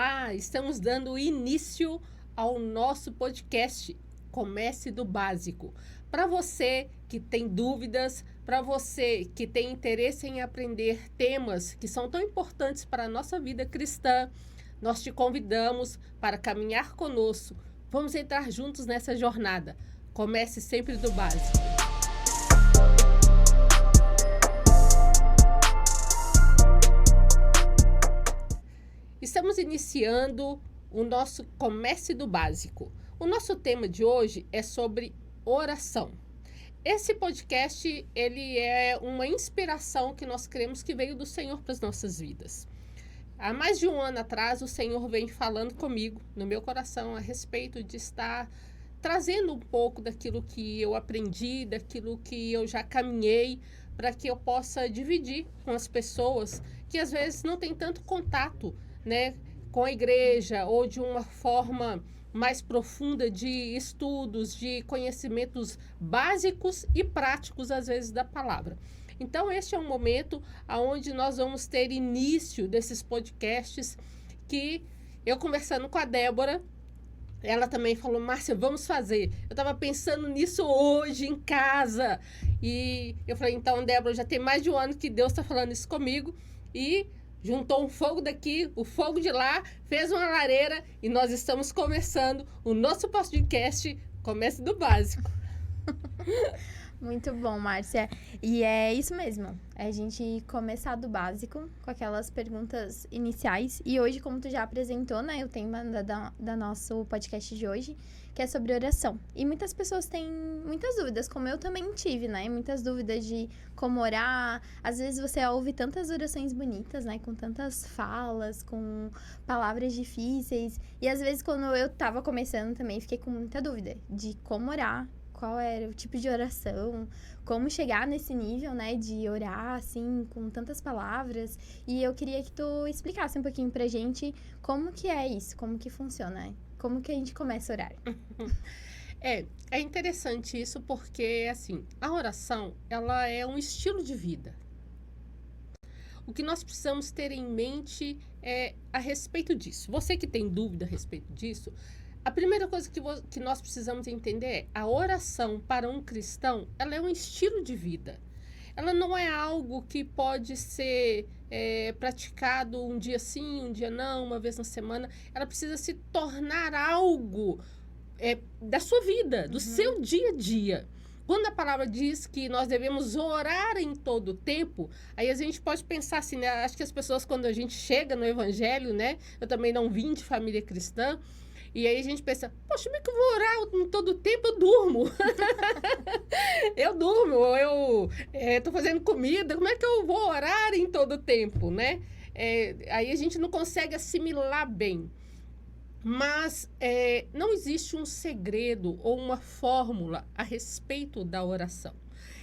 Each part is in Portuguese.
Olá, estamos dando início ao nosso podcast Comece do Básico. Para você que tem dúvidas, para você que tem interesse em aprender temas que são tão importantes para a nossa vida cristã, nós te convidamos para caminhar conosco. Vamos entrar juntos nessa jornada. Comece sempre do básico. Estamos iniciando o nosso Comece do Básico. O nosso tema de hoje é sobre oração. Esse podcast, ele é uma inspiração que nós cremos que veio do Senhor para as nossas vidas. Há mais de um ano atrás, o Senhor vem falando comigo, no meu coração, a respeito de estar trazendo um pouco daquilo que eu aprendi, daquilo que eu já caminhei, para que eu possa dividir com as pessoas que às vezes não têm tanto contato, né, com a igreja ou de uma forma mais profunda de estudos, de conhecimentos básicos e práticos, às vezes, da palavra. Então, este é um momento onde nós vamos ter início desses podcasts que eu conversando com a Débora, ela também falou, Márcia, vamos fazer. Eu estava pensando nisso hoje em casa. E eu falei, então, Débora, já tem mais de um ano que Deus está falando isso comigo. E juntou um fogo daqui, o fogo de lá, fez uma lareira e nós estamos começando o nosso podcast Comece do Básico. Muito bom, Márcia. E é isso mesmo. É a gente começar do básico, com aquelas perguntas iniciais. E hoje, como tu já apresentou, né, o tema da nosso podcast de hoje, que é sobre oração. E muitas pessoas têm muitas dúvidas, como eu também tive, né? Muitas dúvidas de como orar. Às vezes você ouve tantas orações bonitas, né? Com tantas falas, com palavras difíceis. E às vezes, quando eu tava começando também, fiquei com muita dúvida de como orar. Qual era o tipo de oração, como chegar nesse nível, né, de orar, assim, com tantas palavras. E eu queria que tu explicasse um pouquinho pra gente como que é isso, como que funciona, como que a gente começa a orar. É interessante isso porque, assim, a oração, ela é um estilo de vida. O que nós precisamos ter em mente é a respeito disso. Você que tem dúvida a respeito disso, a primeira coisa que nós precisamos entender é a oração para um cristão, ela é um estilo de vida. Ela não é algo que pode ser praticado um dia sim, um dia não, uma vez na semana. Ela precisa se tornar algo da sua vida, do seu dia a dia. Quando a palavra diz que nós devemos orar em todo o tempo, aí a gente pode pensar assim, né? Acho que as pessoas, quando a gente chega no evangelho, né? Eu também não vim de família cristã, e aí a gente pensa, poxa, como é que eu vou orar em todo tempo? Eu durmo. Eu durmo, eu tô fazendo comida, como é que eu vou orar em todo tempo, né? Aí a gente não consegue assimilar bem. Mas não existe um segredo ou uma fórmula a respeito da oração.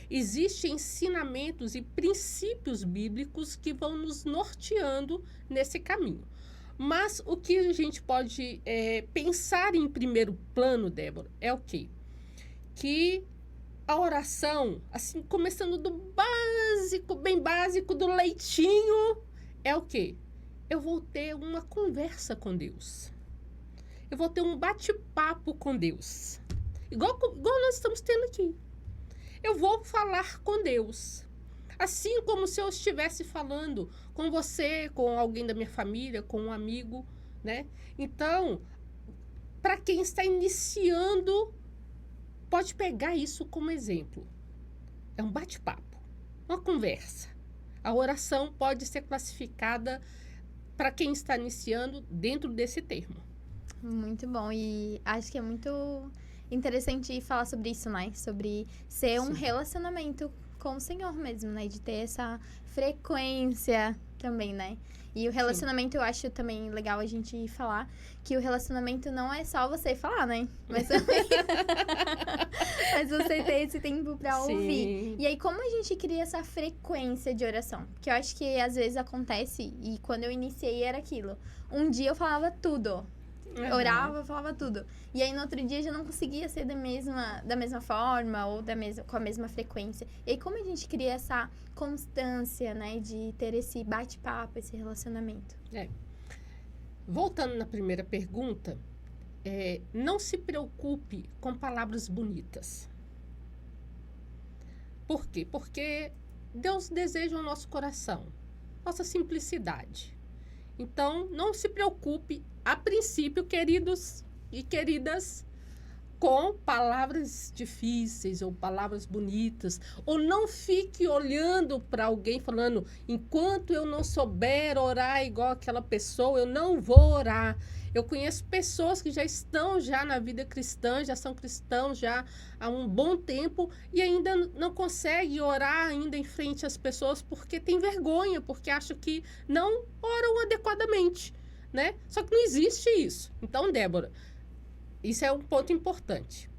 Existem ensinamentos e princípios bíblicos que vão nos norteando nesse caminho. Mas o que a gente pode pensar em primeiro plano, Débora, é o quê? Que a oração, assim, começando do básico, bem básico, do leitinho, é o quê? Eu vou ter uma conversa com Deus. Eu vou ter um bate-papo com Deus. Igual nós estamos tendo aqui. Eu vou falar com Deus. Assim como se eu estivesse falando com você, com alguém da minha família, com um amigo, né? Então, para quem está iniciando, pode pegar isso como exemplo. É um bate-papo, uma conversa. A oração pode ser classificada para quem está iniciando dentro desse termo. Muito bom, e acho que é muito interessante falar sobre isso, né? Sobre ser um relacionamento com o Senhor mesmo, né? De ter essa frequência também, né? E o relacionamento, eu acho também legal a gente falar que o relacionamento não é só você falar, né? Mas você ter esse tempo pra ouvir. E aí, como a gente cria essa frequência de oração? Porque eu acho que às vezes acontece, e quando eu iniciei era aquilo. Um dia eu falava tudo. Orava, falava tudo. E aí, no outro dia, já não conseguia ser da mesma forma ou com a mesma frequência. E aí, como a gente cria essa constância, né? De ter esse bate-papo, esse relacionamento? voltando na primeira pergunta, não se preocupe com palavras bonitas. Por quê? Porque Deus deseja o nosso coração, nossa simplicidade. Então, não se preocupe, a princípio, queridos e queridas, com palavras difíceis ou palavras bonitas, ou não fique olhando para alguém falando, enquanto eu não souber orar igual aquela pessoa, eu não vou orar. Eu conheço pessoas que já estão na vida cristã, já são cristãos já há um bom tempo e ainda não conseguem orar ainda em frente às pessoas porque tem vergonha, porque acham que não oram adequadamente, né? Só que não existe isso. Então, Débora, isso é um ponto importante.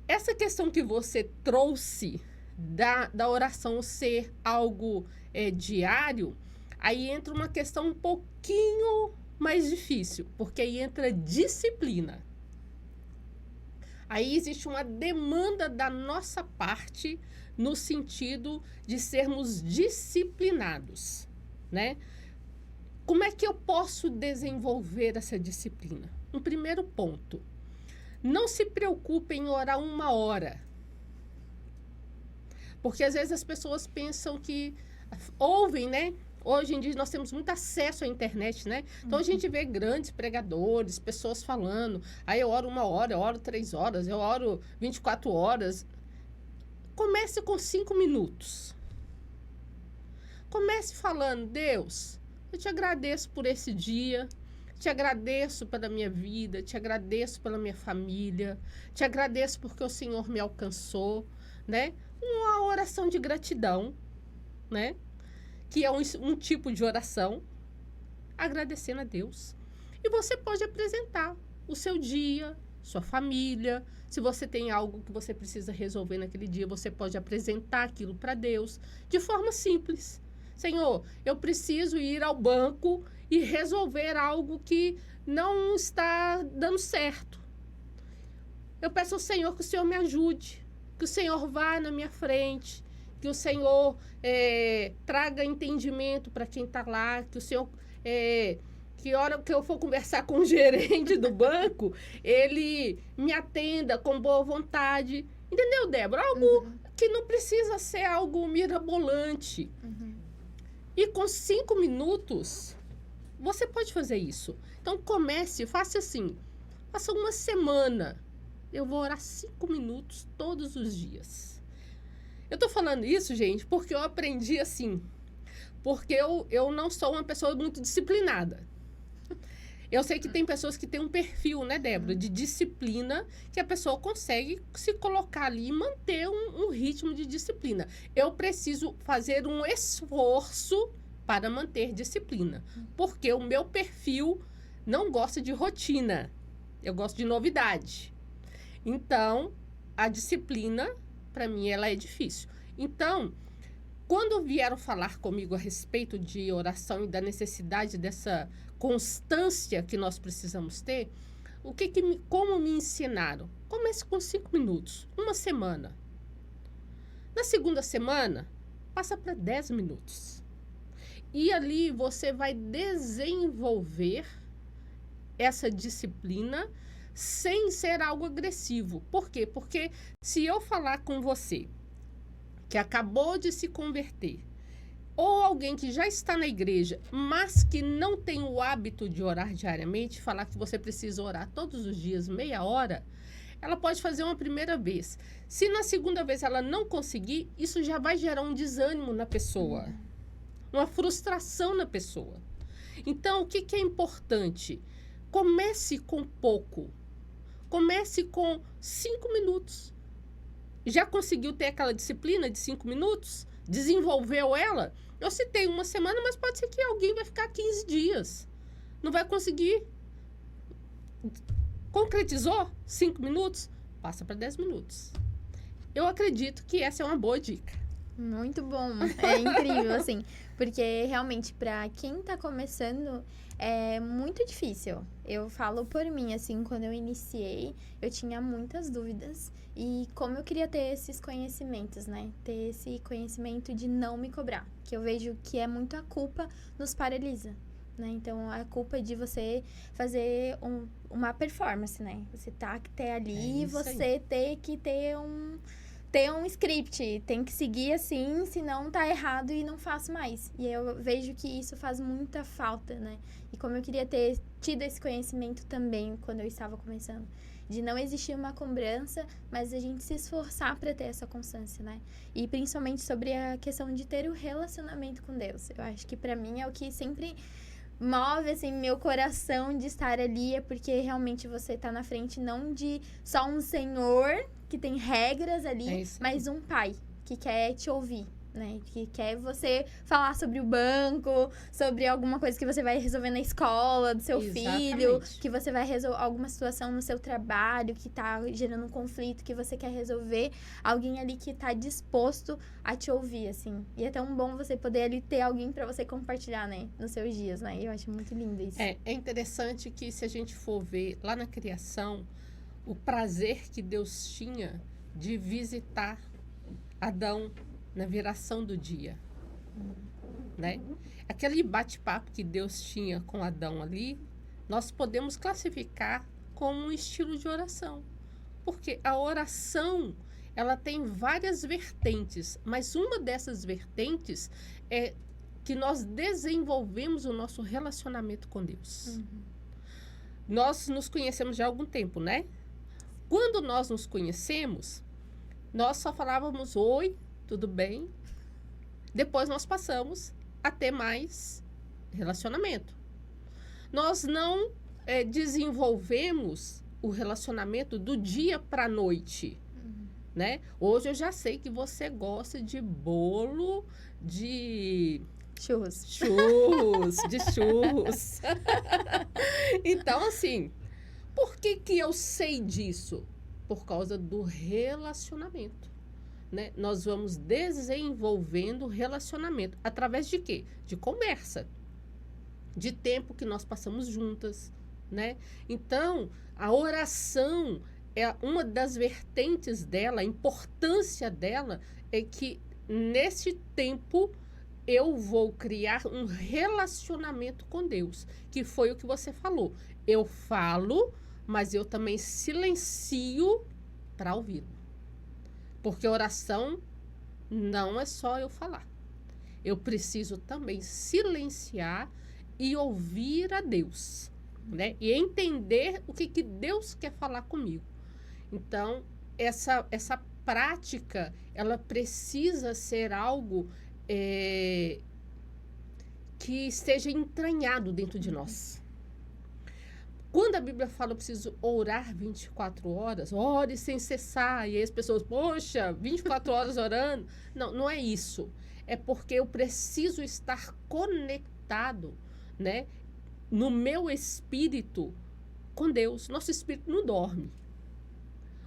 Essa questão que você trouxe da oração ser algo diário, aí entra uma questão um pouquinho mais difícil, porque aí entra disciplina. Aí existe uma demanda da nossa parte no sentido de sermos disciplinados, né? Como é que eu posso desenvolver essa disciplina? Um primeiro ponto, não se preocupe em orar 1 hora. Porque às vezes as pessoas pensam que ouvem, né? Hoje em dia nós temos muito acesso à internet, né? Então a gente vê grandes pregadores, pessoas falando, aí eu oro 1 hora, eu oro 3 horas, eu oro 24 horas. Comece com 5 minutos. Comece falando, Deus, eu te agradeço por esse dia, te agradeço pela minha vida, te agradeço pela minha família, te agradeço porque o Senhor me alcançou, né? Uma oração de gratidão, né? Que é um tipo de oração, agradecendo a Deus. E você pode apresentar o seu dia, sua família. Se você tem algo que você precisa resolver naquele dia, você pode apresentar aquilo para Deus de forma simples. Senhor, eu preciso ir ao banco e resolver algo que não está dando certo. Eu peço ao Senhor que o Senhor me ajude, que o Senhor vá na minha frente, que o Senhor traga entendimento para quem está lá, que o Senhor, que hora que eu for conversar com o gerente do banco, ele me atenda com boa vontade. Entendeu, Débora? Algo que não precisa ser algo mirabolante. E com 5 minutos, você pode fazer isso. Então, comece, faça assim, faça 1 semana. Eu vou orar 5 minutos todos os dias. Eu tô falando isso, gente, porque eu aprendi assim. Porque eu não sou uma pessoa muito disciplinada. Eu sei que tem pessoas que têm um perfil, né, Débora, de disciplina, que a pessoa consegue se colocar ali e manter um ritmo de disciplina. Eu preciso fazer um esforço para manter disciplina. Porque o meu perfil não gosta de rotina. Eu gosto de novidade. Então, a disciplina, para mim, ela é difícil. Então, quando vieram falar comigo a respeito de oração e da necessidade dessa constância que nós precisamos ter, como me ensinaram? Comece com 5 minutos, 1 semana. Na segunda semana, passa para 10 minutos. E ali você vai desenvolver essa disciplina sem ser algo agressivo. Por quê? Porque se eu falar com você que acabou de se converter, ou alguém que já está na igreja, mas que não tem o hábito de orar diariamente, falar que você precisa orar todos os dias, meia hora, ela pode fazer uma primeira vez. Se na segunda vez ela não conseguir, isso já vai gerar um desânimo na pessoa, uma frustração na pessoa. Então, o que é importante? Comece com pouco. Comece com 5 minutos. Já conseguiu ter aquela disciplina de 5 minutos? Desenvolveu ela? Eu citei 1 semana, mas pode ser que alguém vai ficar 15 dias. Não vai conseguir. Concretizou 5 minutos? Passa para 10 minutos. Eu acredito que essa é uma boa dica. Muito bom. É incrível, assim. Porque realmente, para quem tá começando, é muito difícil. Eu falo por mim, assim, quando eu iniciei, eu tinha muitas dúvidas. E como eu queria ter esses conhecimentos, né? Ter esse conhecimento de não me cobrar. Que eu vejo que é muito a culpa nos paralisa. né? Então, a culpa é de você fazer uma performance, né? Você tá que ter ali, você ter que ter um script, tem que seguir assim, senão tá errado e não faço mais. E eu vejo que isso faz muita falta, né? E como eu queria ter tido esse conhecimento também quando eu estava começando, de não existir uma cobrança, mas a gente se esforçar para ter essa constância, né? E principalmente sobre a questão de ter o relacionamento com Deus. Eu acho que para mim é o que sempre move, assim, meu coração de estar ali, é porque realmente você tá na frente não de só um senhor que tem regras ali, mas um pai que quer te ouvir, né? Que quer você falar sobre o banco, sobre alguma coisa que você vai resolver na escola do seu filho, que você vai resolver alguma situação no seu trabalho que tá gerando um conflito que você quer resolver, alguém ali que tá disposto a te ouvir, assim. E é tão bom você poder ali ter alguém para você compartilhar, né, nos seus dias, né? Eu acho muito lindo isso. É interessante que se a gente for ver lá na criação, o prazer que Deus tinha de visitar Adão na viração do dia, né? Aquele bate-papo que Deus tinha com Adão ali, nós podemos classificar como um estilo de oração. Porque a oração, ela tem várias vertentes, mas uma dessas vertentes é que nós desenvolvemos o nosso relacionamento com Deus. Nós nos conhecemos já há algum tempo, né? Quando nós nos conhecemos, nós só falávamos oi, tudo bem. Depois nós passamos a ter mais relacionamento. Nós não desenvolvemos o relacionamento do dia para a noite, né? Hoje eu já sei que você gosta de bolo, de churros, de churros. Então, assim, por que eu sei disso? Por causa do relacionamento, né? Nós vamos desenvolvendo relacionamento. Através de quê? De conversa. De tempo que nós passamos juntas, né? Então, a oração é uma das vertentes dela, a importância dela é que nesse tempo eu vou criar um relacionamento com Deus, que foi o que você falou. Eu falo, mas eu também silencio para ouvi-lo. Porque oração não é só eu falar. Eu preciso também silenciar e ouvir a Deus, né? E entender o que Deus quer falar comigo. Então, essa prática, ela precisa ser algo que esteja entranhado dentro de nós. Quando a Bíblia fala, eu preciso orar 24 horas, ore sem cessar. E aí as pessoas, poxa, 24 horas orando. Não, não é isso. É porque eu preciso estar conectado, né, no meu espírito com Deus. Nosso espírito não dorme.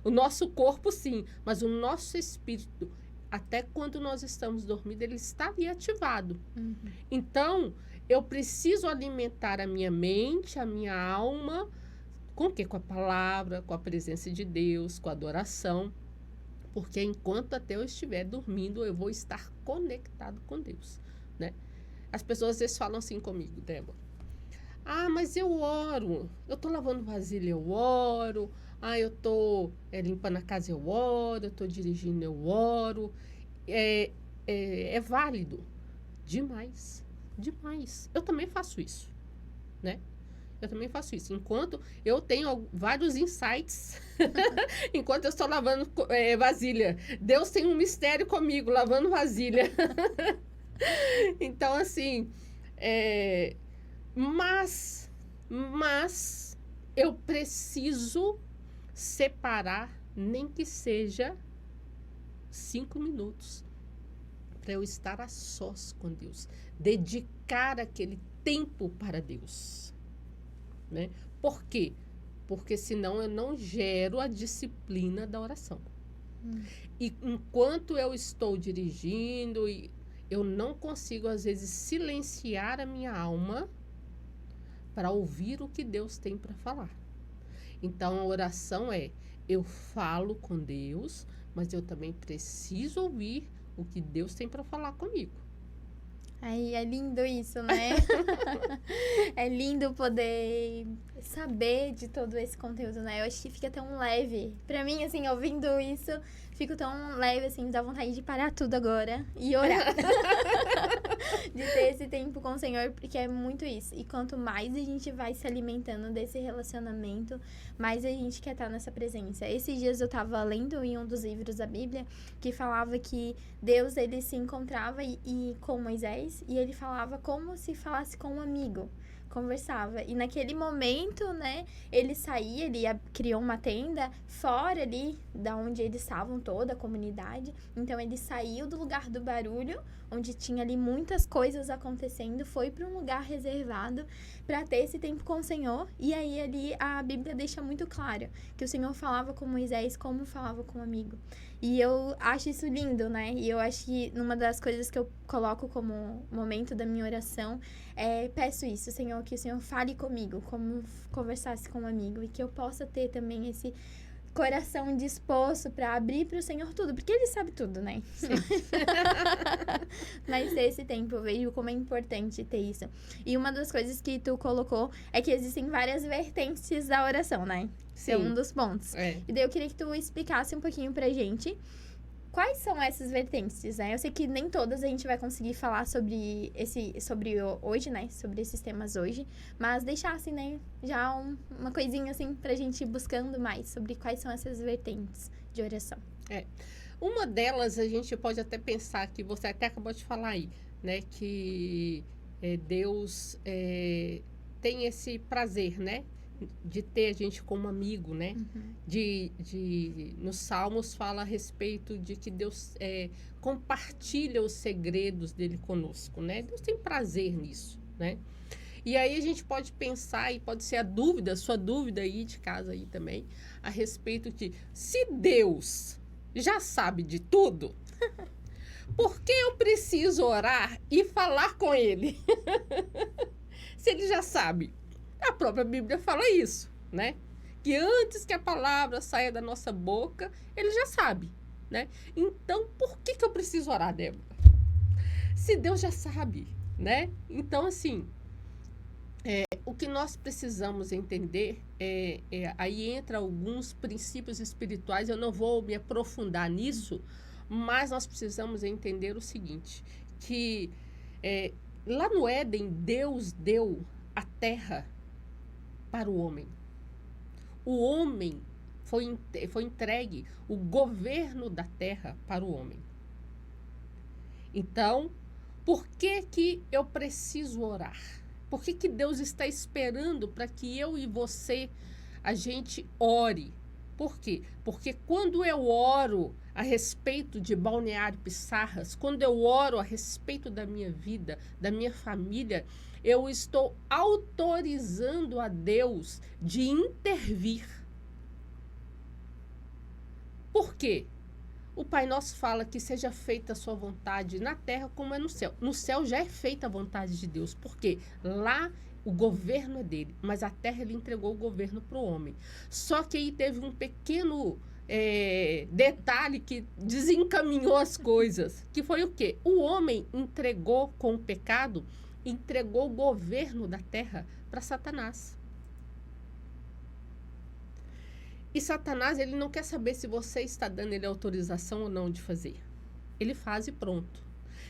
O nosso corpo, sim, mas o nosso espírito, até quando nós estamos dormindo, ele está ali ativado. Então, eu preciso alimentar a minha mente, a minha alma, com o quê? Com a palavra, com a presença de Deus, com a adoração. Porque enquanto até eu estiver dormindo, eu vou estar conectado com Deus, né? As pessoas às vezes falam assim comigo, Débora. Ah, mas eu oro. Eu tô lavando vasilha, eu oro. Ah, eu tô limpando a casa, eu oro. Eu tô dirigindo, eu oro. É válido. Demais. Demais. Eu também faço isso, né? Eu também faço isso. Enquanto eu tenho vários insights, enquanto eu estou lavando vasilha. Deus tem um mistério comigo, lavando vasilha. Então, assim, mas eu preciso separar, nem que seja 5 minutos, para eu estar a sós com Deus. Dedicar aquele tempo para Deus, né? Por quê? Porque senão eu não gero a disciplina da oração. E enquanto eu estou dirigindo, eu não consigo, às vezes, silenciar a minha alma para ouvir o que Deus tem para falar. Então, a oração eu falo com Deus, mas eu também preciso ouvir o que Deus tem para falar comigo. Ai, é lindo isso, né? É lindo poder saber de todo esse conteúdo, né? Eu acho que fica tão leve. Pra mim, assim, ouvindo isso, fico tão leve, assim, dá vontade de parar tudo agora e orar. De ter esse tempo com o Senhor, porque é muito isso. E quanto mais a gente vai se alimentando desse relacionamento, mais a gente quer estar nessa presença. Esses dias eu tava lendo em um dos livros da Bíblia, que falava que Deus, ele se encontrava com Moisés, e ele falava como se falasse com um amigo. Conversava. E naquele momento, né, ele saía, criou uma tenda fora ali, da onde eles estavam, toda a comunidade. Então, ele saiu do lugar do barulho, onde tinha ali muitas coisas acontecendo, foi para um lugar reservado para ter esse tempo com o Senhor. E aí, ali, a Bíblia deixa muito claro que o Senhor falava com Moisés como falava com um amigo. E eu acho isso lindo, né? E eu acho que uma das coisas que eu coloco como momento da minha oração peço isso, Senhor, que o Senhor fale comigo, como conversasse com um amigo, e que eu possa ter também esse coração disposto para abrir para o Senhor tudo, porque Ele sabe tudo, né? Mas ter esse tempo, eu vejo como é importante ter isso. E uma das coisas que tu colocou é que existem várias vertentes da oração, né? Sim. É um dos pontos. E daí eu queria que tu explicasse um pouquinho pra gente quais são essas vertentes, né? Eu sei que nem todas a gente vai conseguir falar sobre hoje, né? Sobre esses temas hoje. Mas deixar, assim, né? Já uma coisinha, assim, pra gente ir buscando mais sobre quais são essas vertentes de oração. Uma delas, a gente pode até pensar, que você até acabou de falar aí, né? Que Deus tem esse prazer, né? De ter a gente como amigo, né? Uhum. Nos Salmos fala a respeito de que Deus compartilha os segredos dele conosco, né? Deus tem prazer nisso, né? E aí a gente pode pensar, e pode ser sua dúvida aí de casa aí também, a respeito de, se Deus já sabe de tudo, por que eu preciso orar e falar com ele? Se ele já sabe. A própria Bíblia fala isso, né? Que antes que a palavra saia da nossa boca, ele já sabe, né? Então, por que eu preciso orar, Débora? Se Deus já sabe, né? Então, assim, o que nós precisamos entender, aí entra alguns princípios espirituais, eu não vou me aprofundar nisso, mas nós precisamos entender o seguinte, que lá no Éden, Deus deu a terra para o homem. O homem foi entregue o governo da terra para o homem. Então, por que eu preciso orar? Por que Deus está esperando para que eu e você, a gente ore? Por quê? Porque quando eu oro a respeito de Balneário Pissarras, quando eu oro a respeito da minha vida, da minha família, eu estou autorizando a Deus de intervir. Por quê? O Pai Nosso fala que seja feita a sua vontade na terra como é no céu. No céu já é feita a vontade de Deus, porque lá o governo é dele, mas a terra ele entregou o governo para o homem. Só que aí teve um pequeno detalhe que desencaminhou as coisas, que foi o quê? O homem entregou com o pecado, entregou o governo da terra para Satanás. E Satanás, ele não quer saber se você está dando ele autorização ou não de fazer. Ele faz e pronto.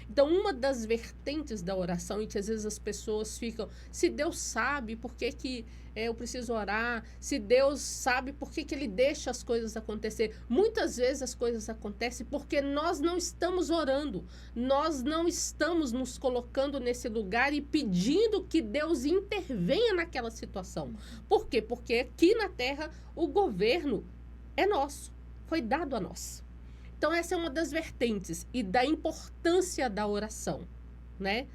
Então, uma das vertentes da oração, e que às vezes as pessoas ficam, se Deus sabe por que eu preciso orar, se Deus sabe por que ele deixa as coisas acontecer. Muitas vezes as coisas acontecem porque nós não estamos orando, nós não estamos nos colocando nesse lugar e pedindo que Deus intervenha naquela situação. Por quê? Porque aqui na terra o governo é nosso, foi dado a nós. Então, essa é uma das vertentes e da importância da oração, né?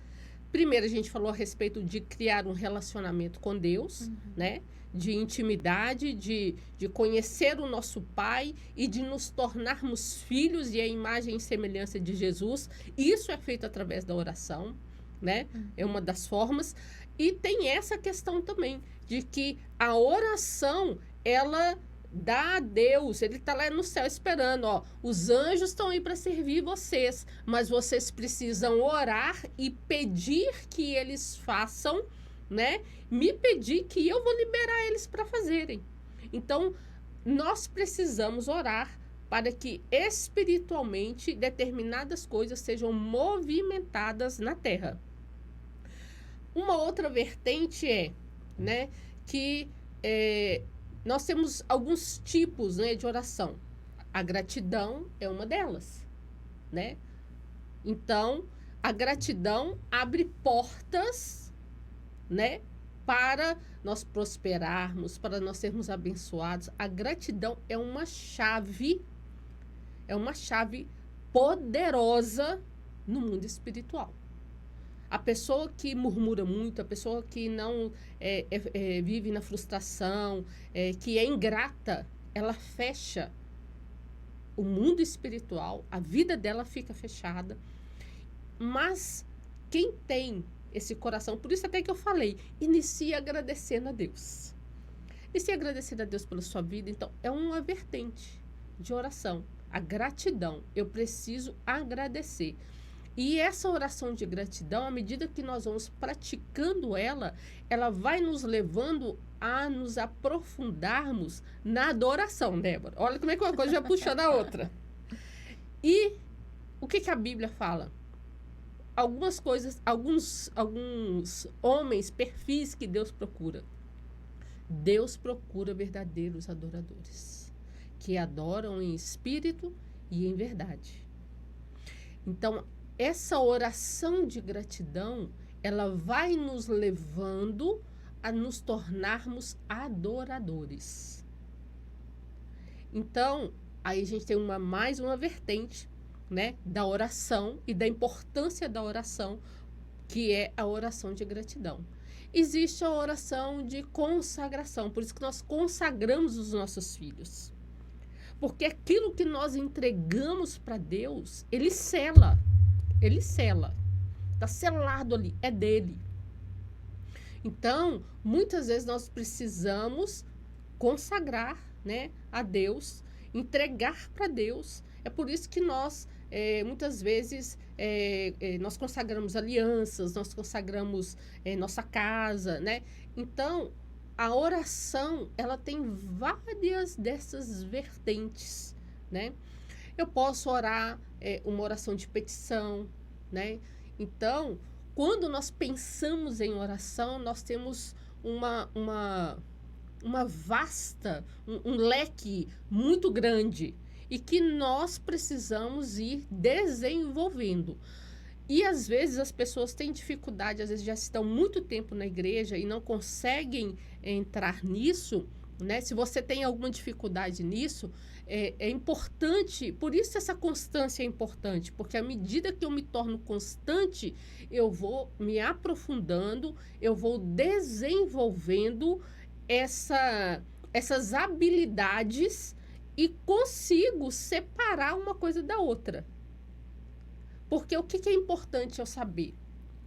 Primeiro, a gente falou a respeito de criar um relacionamento com Deus, né? De intimidade, de conhecer o nosso Pai e de nos tornarmos filhos e a imagem e semelhança de Jesus. Isso é feito através da oração, né? É uma das formas. E tem essa questão também de que a oração, ela dá a Deus, ele está lá no céu esperando, ó, os anjos estão aí para servir vocês, mas vocês precisam orar e pedir que eles façam, né? Me pedir que eu vou liberar eles para fazerem. Então, nós precisamos orar para que espiritualmente determinadas coisas sejam movimentadas na terra. Uma outra vertente é, né, que nós temos alguns tipos, né, de oração. A gratidão é uma delas, né? Então, a gratidão abre portas, né, para nós prosperarmos, para nós sermos abençoados. A gratidão é uma chave poderosa no mundo espiritual. A pessoa que murmura muito, a pessoa que não vive na frustração, que é ingrata, ela fecha o mundo espiritual, a vida dela fica fechada. Mas quem tem esse coração, por isso até que eu falei, inicie agradecendo a Deus. Inicie agradecendo a Deus pela sua vida. Então, é uma vertente de oração. A gratidão. Eu preciso agradecer. E essa oração de gratidão, à medida que nós vamos praticando ela, ela vai nos levando a nos aprofundarmos na adoração, Débora. Olha como é que uma coisa já puxou na outra. E o que a Bíblia fala? Algumas coisas, alguns homens, perfis que Deus procura. Deus procura verdadeiros adoradores, que adoram em espírito e em verdade. Então, essa oração de gratidão, ela vai nos levando a nos tornarmos adoradores. Então, aí a gente tem mais uma vertente, né, da oração e da importância da oração, que é a oração de gratidão. Existe a oração de consagração, por isso que nós consagramos os nossos filhos. Porque aquilo que nós entregamos para Deus, Ele sela. Ele sela. Está selado ali, é dele. Então, muitas vezes nós precisamos consagrar, né, a Deus, entregar para Deus. É por isso que nós, muitas vezes, nós consagramos alianças, nós consagramos nossa casa, né? Então, a oração, ela tem várias dessas vertentes, né? Eu posso orar uma oração de petição, né? Então, quando nós pensamos em oração, nós temos uma vasta, um leque muito grande e que nós precisamos ir desenvolvendo. E às vezes as pessoas têm dificuldade, às vezes já estão muito tempo na igreja e não conseguem entrar nisso, né? Se você tem alguma dificuldade nisso, é importante, por isso essa constância é importante, porque à medida que eu me torno constante, eu vou me aprofundando, eu vou desenvolvendo essas habilidades e consigo separar uma coisa da outra. Porque o que é importante eu saber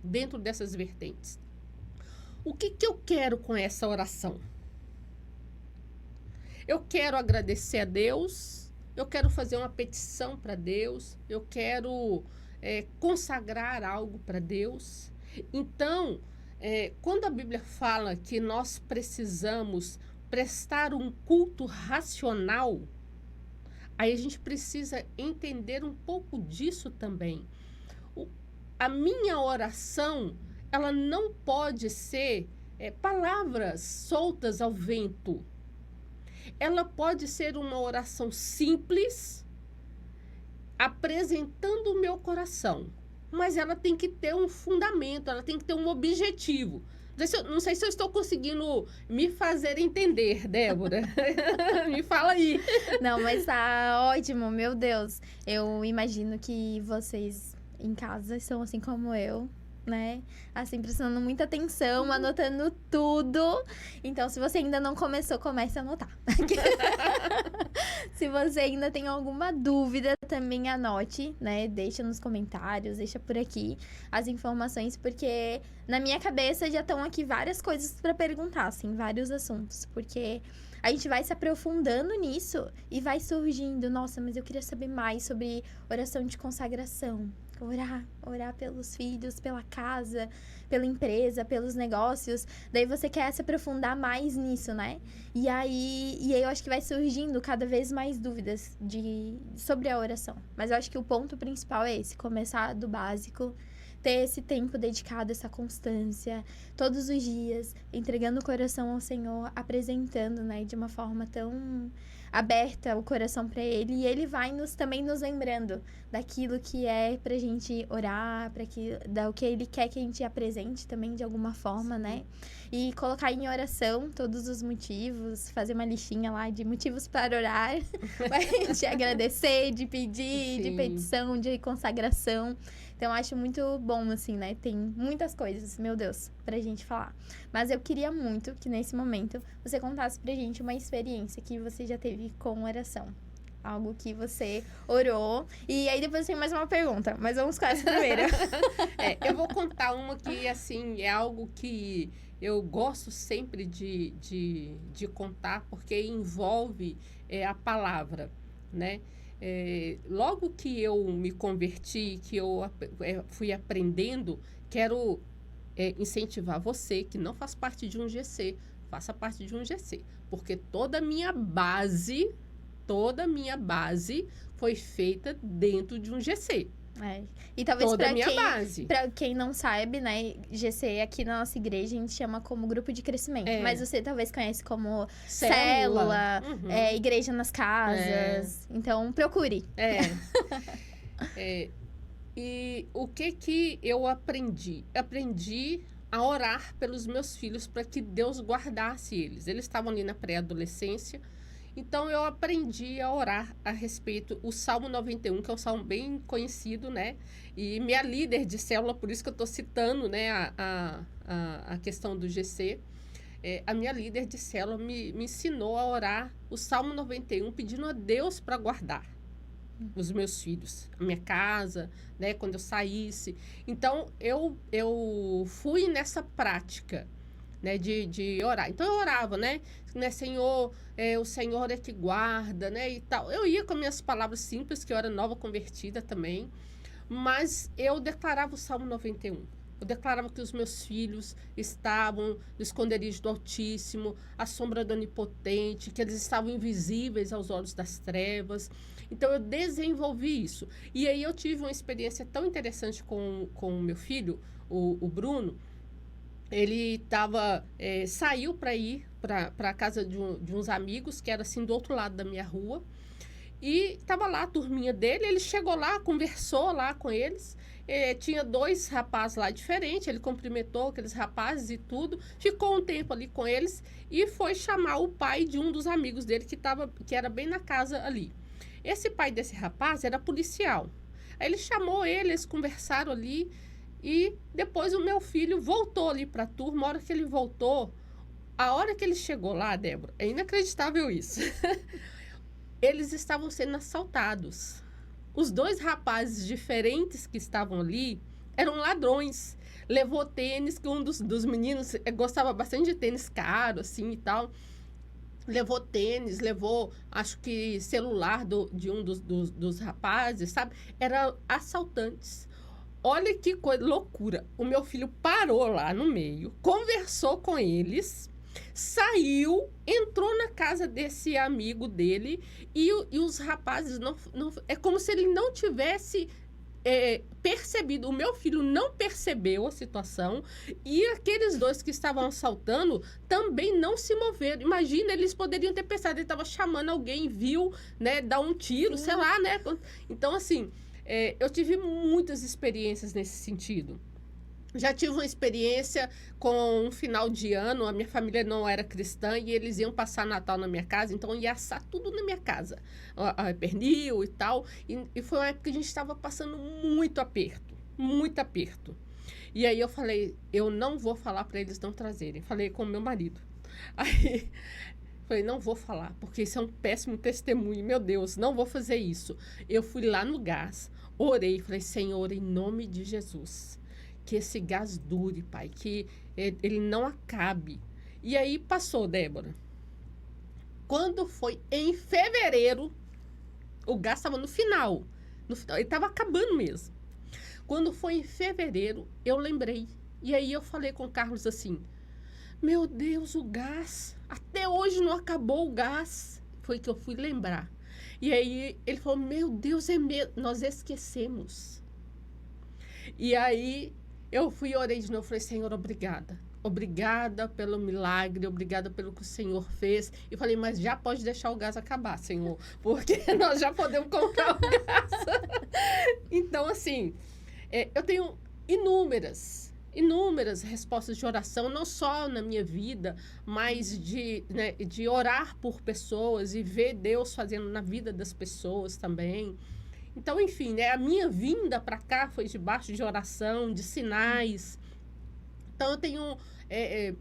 dentro dessas vertentes? O que eu quero com essa oração? Eu quero agradecer a Deus, eu quero fazer uma petição para Deus, eu quero consagrar algo para Deus. Então, quando a Bíblia fala que nós precisamos prestar um culto racional, aí a gente precisa entender um pouco disso também. A minha oração, ela não pode ser palavras soltas ao vento. Ela pode ser uma oração simples, apresentando o meu coração. Mas ela tem que ter um fundamento, ela tem que ter um objetivo. Não sei se eu estou conseguindo me fazer entender, Débora. Me fala aí. Não, mas tá ótimo, meu Deus. Eu imagino que vocês em casa são assim como eu, né? Assim, prestando muita atenção, anotando tudo. Então, se você ainda não começou, comece a anotar. Se você ainda tem alguma dúvida, também anote, né? Deixa nos comentários, deixa por aqui as informações, porque na minha cabeça já estão aqui várias coisas para perguntar, assim, vários assuntos, porque a gente vai se aprofundando nisso e vai surgindo, nossa, mas eu queria saber mais sobre oração de consagração. Orar pelos filhos, pela casa, pela empresa, pelos negócios. Daí você quer se aprofundar mais nisso, né? E aí eu acho que vai surgindo cada vez mais dúvidas sobre a oração. Mas eu acho que o ponto principal é esse, começar do básico, ter esse tempo dedicado, essa constância, todos os dias, entregando o coração ao Senhor, apresentando, né, de uma forma tão aberta o coração para Ele, e Ele vai também nos lembrando daquilo que é pra gente orar, o que Ele quer que a gente apresente também de alguma forma, né? E colocar em oração todos os motivos, fazer uma listinha lá de motivos para orar, pra gente agradecer, de pedir, de petição, de consagração. Então, eu acho muito bom, assim, né? Tem muitas coisas, meu Deus, pra gente falar. Mas eu queria muito que, nesse momento, você contasse pra gente uma experiência que você já teve com oração. Algo que você orou. E aí, depois tem mais uma pergunta. Mas vamos com essa primeiro. Eu vou contar uma que, assim, é algo que eu gosto sempre de contar, porque envolve a palavra, né? Logo que eu me converti, que eu fui aprendendo, quero incentivar você que não faz parte de um GC, faça parte de um GC, porque toda a minha base foi feita dentro de um GC. E talvez para quem não sabe, né, GC aqui na nossa igreja a gente chama como grupo de crescimento, mas você talvez conhece como célula, igreja nas casas, então procure. E o que eu aprendi? Aprendi a orar pelos meus filhos para que Deus guardasse eles. Eles estavam ali na pré-adolescência. Então, eu aprendi a orar a respeito, o Salmo 91, que é um salmo bem conhecido, né? E minha líder de célula, por isso que eu estou citando, né, a questão do GC, a minha líder de célula me ensinou a orar o Salmo 91, pedindo a Deus para guardar os meus filhos, a minha casa, né, quando eu saísse. Então, eu fui nessa prática, né, de orar. Então, eu orava, né, Senhor, o Senhor é que guarda, né, e tal. Eu ia com minhas palavras simples, que eu era nova convertida também, mas eu declarava o Salmo 91. Eu declarava que os meus filhos estavam no esconderijo do Altíssimo, à sombra do Onipotente, que eles estavam invisíveis aos olhos das trevas. Então, eu desenvolvi isso. E aí, eu tive uma experiência tão interessante com o meu filho, o Bruno. Ele saiu para ir para a casa de uns amigos, que era assim do outro lado da minha rua. E estava lá a turminha dele, ele chegou lá, conversou lá com eles. Tinha 2 rapazes lá diferentes, ele cumprimentou aqueles rapazes e tudo. Ficou um tempo ali com eles e foi chamar o pai de um dos amigos dele que era bem na casa ali. Esse pai desse rapaz era policial. Aí ele chamou ele, eles conversaram ali. E depois o meu filho voltou ali para a turma. A hora que ele voltou, a hora que ele chegou lá, Débora, é inacreditável isso. Eles estavam sendo assaltados. Os 2 rapazes diferentes que estavam ali eram ladrões. Levou tênis, que um dos meninos gostava bastante de tênis caro, assim, e tal. Levou tênis, levou, acho que, celular de um dos rapazes, sabe? Eram assaltantes. Olha que coisa, loucura. O meu filho parou lá no meio, conversou com eles, saiu, entrou na casa desse amigo dele e os rapazes não... É como se ele não tivesse percebido. O meu filho não percebeu a situação e aqueles 2 que estavam assaltando também não se moveram. Imagina, eles poderiam ter pensado, ele estava chamando alguém, viu, né, dar um tiro, sei lá, né? Então, assim... eu tive muitas experiências nesse sentido. Já tive uma experiência com um final de ano, a minha família não era cristã e eles iam passar Natal na minha casa, então ia assar tudo na minha casa, pernil e tal. E foi uma época que a gente estava passando muito aperto, muito aperto. E aí eu falei, eu não vou falar para eles não trazerem. Falei com o meu marido. Aí Falei, não vou falar, porque isso é um péssimo testemunho. Meu Deus, não vou fazer isso. Eu fui lá no gás, orei, falei, Senhor, em nome de Jesus, que esse gás dure, Pai, que ele não acabe. E aí passou, Débora. Quando foi em fevereiro, o gás estava no final. Ele estava acabando mesmo. Quando foi em fevereiro, eu lembrei. E aí eu falei com o Carlos assim, meu Deus, o gás. Até hoje não acabou o gás. Foi que eu fui lembrar. E aí ele falou, meu Deus, nós esquecemos. E aí eu fui e orei de novo. Falei, Senhor, obrigada. Obrigada pelo milagre, obrigada pelo que o Senhor fez. E falei, mas já pode deixar o gás acabar, Senhor. Porque nós já podemos comprar o gás. Então, assim, eu tenho inúmeras respostas de oração, não só na minha vida, mas de orar por pessoas e ver Deus fazendo na vida das pessoas também. Então, enfim, né, a minha vinda para cá foi debaixo de oração, de sinais. Então, eu tenho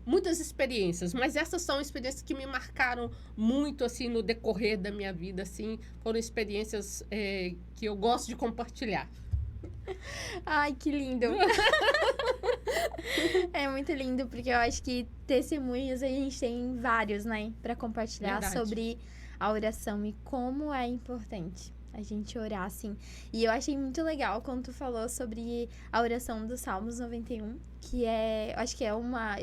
muitas experiências, mas essas são experiências que me marcaram muito, assim, no decorrer da minha vida, assim, foram experiências que eu gosto de compartilhar. Ai, que lindo. É muito lindo, porque eu acho que testemunhos a gente tem vários, né? Pra compartilhar sobre a oração e como é importante a gente orar, assim. E eu achei muito legal quando tu falou sobre a oração do Salmos 91, que acho que é uma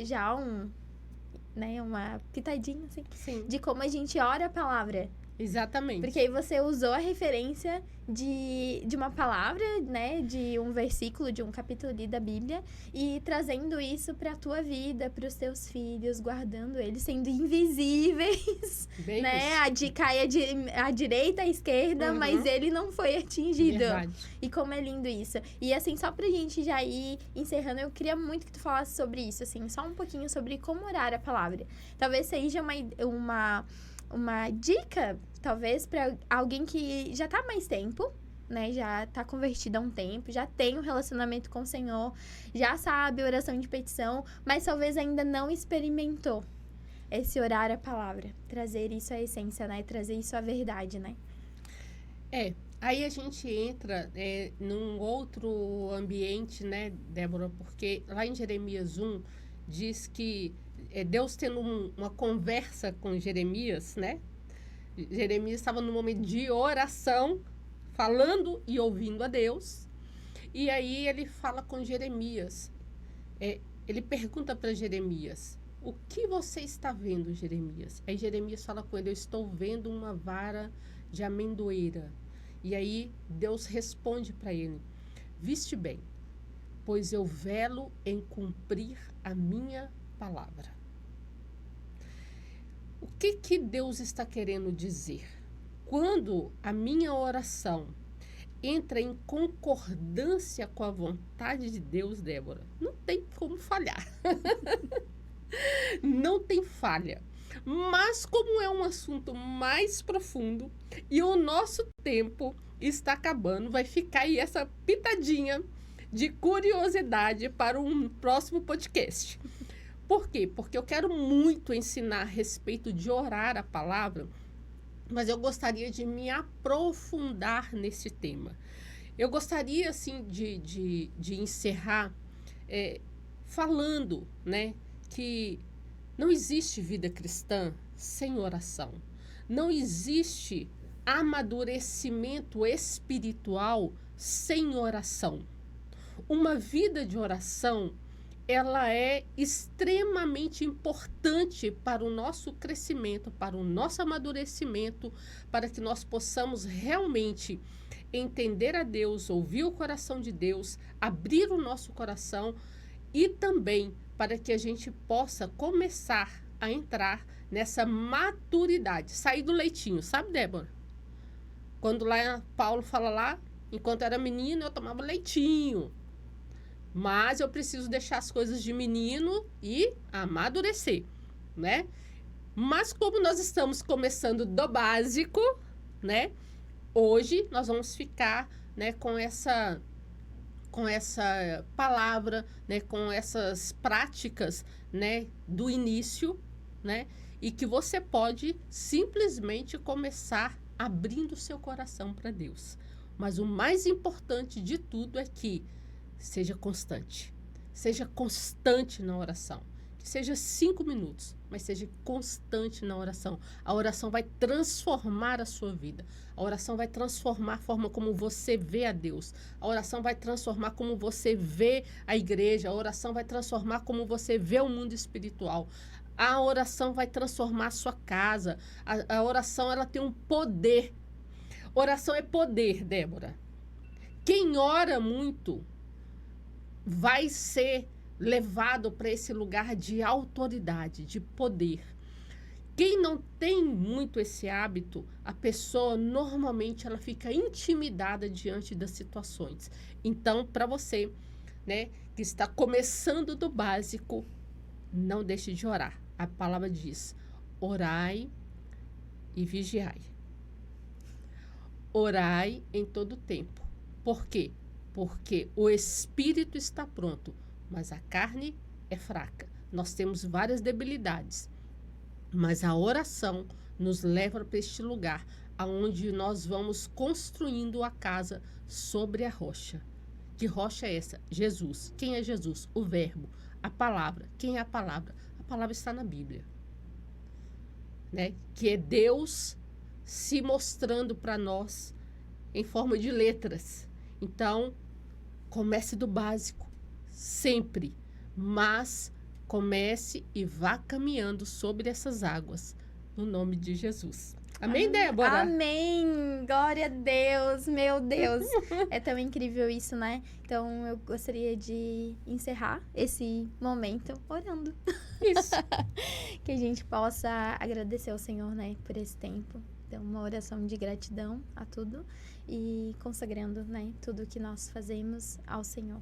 pitadinha, assim, Sim. De como a gente ora a palavra. Exatamente. Porque aí você usou a referência de uma palavra, né? De um versículo, de um capítulo ali da Bíblia. E trazendo isso para a tua vida, para os teus filhos, guardando eles, sendo invisíveis. Bem né? Cai à direita, à esquerda, mas ele não foi atingido. Verdade. E como é lindo isso. E assim, só pra gente já ir encerrando, eu queria muito que tu falasse sobre isso, assim. Só um pouquinho sobre como orar a palavra. Talvez seja uma dica, talvez, para alguém que já tá há mais tempo, né? Já tá convertido há um tempo, já tem um relacionamento com o Senhor, já sabe oração de petição, mas talvez ainda não experimentou esse orar a palavra. Trazer isso à essência, né? Trazer isso à verdade, né? Aí a gente entra num outro ambiente, né, Débora? Porque lá em Jeremias 1 diz que Deus tendo uma conversa com Jeremias, né? Jeremias estava num momento de oração, falando e ouvindo a Deus. E aí ele fala com Jeremias. Ele pergunta para Jeremias, o que você está vendo, Jeremias? Aí Jeremias fala com ele, eu estou vendo uma vara de amendoeira. E aí Deus responde para ele, viste bem, pois eu velo em cumprir a minha palavra. O que Deus está querendo dizer? Quando a minha oração entra em concordância com a vontade de Deus, Débora, não tem como falhar. Não tem falha. Mas como é um assunto mais profundo e o nosso tempo está acabando, vai ficar aí essa pitadinha de curiosidade para um próximo podcast. Por quê? Porque eu quero muito ensinar a respeito de orar a palavra, mas eu gostaria de me aprofundar nesse tema. Eu gostaria, assim, de encerrar falando, né, que não existe vida cristã sem oração. Não existe amadurecimento espiritual sem oração. Uma vida de oração, ela é extremamente importante para o nosso crescimento, para o nosso amadurecimento, para que nós possamos realmente entender a Deus, ouvir o coração de Deus, abrir o nosso coração e também para que a gente possa começar a entrar nessa maturidade, sair do leitinho, sabe, Débora? Quando lá Paulo fala lá, enquanto era menino eu tomava leitinho, mas eu preciso deixar as coisas de menino e amadurecer, né? Mas como nós estamos começando do básico, né? Hoje nós vamos ficar, né, com essa palavra, né, com essas práticas, né, do início, né? e que você pode simplesmente começar abrindo o seu coração para Deus. Mas o mais importante de tudo é que seja constante. Seja constante na oração. Que seja 5 minutos, mas seja constante na oração. A oração vai transformar a sua vida. A oração vai transformar a forma como você vê a Deus. A oração vai transformar como você vê a igreja. A oração vai transformar como você vê o mundo espiritual. A oração vai transformar a sua casa. A oração, ela tem um poder. Oração é poder, Débora. Quem ora muito vai ser levado para esse lugar de autoridade, de poder. Quem não tem muito esse hábito, a pessoa normalmente ela fica intimidada diante das situações. Então, para você, né, que está começando do básico, não deixe de orar. A palavra diz: orai e vigiai. Orai em todo tempo. Por quê? Porque o espírito está pronto, mas a carne é fraca. Nós temos várias debilidades, mas a oração nos leva para este lugar, aonde nós vamos construindo a casa sobre a rocha. Que rocha é essa? Jesus. Quem é Jesus? O Verbo, a palavra. Quem é a palavra? A palavra está na Bíblia, né? Que é Deus se mostrando para nós em forma de letras. Então, comece do básico, sempre, mas comece e vá caminhando sobre essas águas, no nome de Jesus. Amém, Débora? Amém! Glória a Deus, meu Deus! É tão incrível isso, né? Então, eu gostaria de encerrar esse momento orando. Isso. Que a gente possa agradecer ao Senhor, né, por esse tempo. Então, uma oração de gratidão a tudo e consagrando, né, tudo que nós fazemos ao Senhor.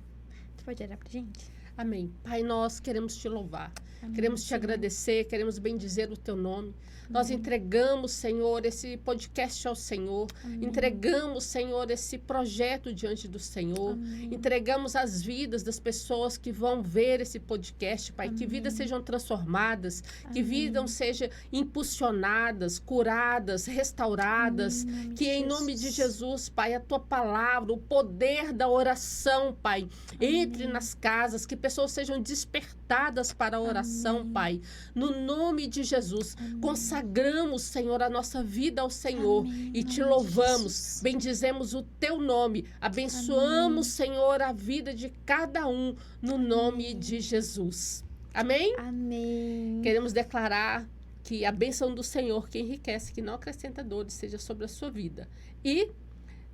Tu pode orar pra gente? Amém. Pai, nós queremos te louvar, Amém, queremos te Senhor. agradecer, queremos bendizer o teu nome. Nós entregamos, Senhor, esse podcast ao Senhor. Amém. Entregamos, Senhor, esse projeto diante do Senhor. Amém. Entregamos as vidas das pessoas que vão ver esse podcast, Pai. Que vidas sejam transformadas, que vidas sejam impulsionadas, curadas, restauradas. Amém. Que em nome de Jesus, Pai, a tua palavra, o poder da oração, Pai, entre nas casas, que pessoas sejam despertadas para a oração, Amém. Pai. No nome de Jesus, consagramos, Senhor, a nossa vida ao Senhor Amém. e Em te nome de louvamos, Jesus. bendizemos o teu nome, abençoamos, Senhor, a vida de cada um, no nome de Jesus. Amém? Amém. Queremos declarar que a bênção do Senhor, que enriquece, que não acrescenta dores, seja sobre a sua vida. E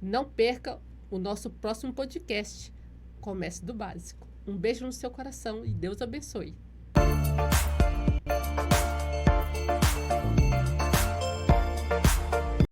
não perca o nosso próximo podcast. Comece do básico. Um beijo no seu coração e Deus abençoe.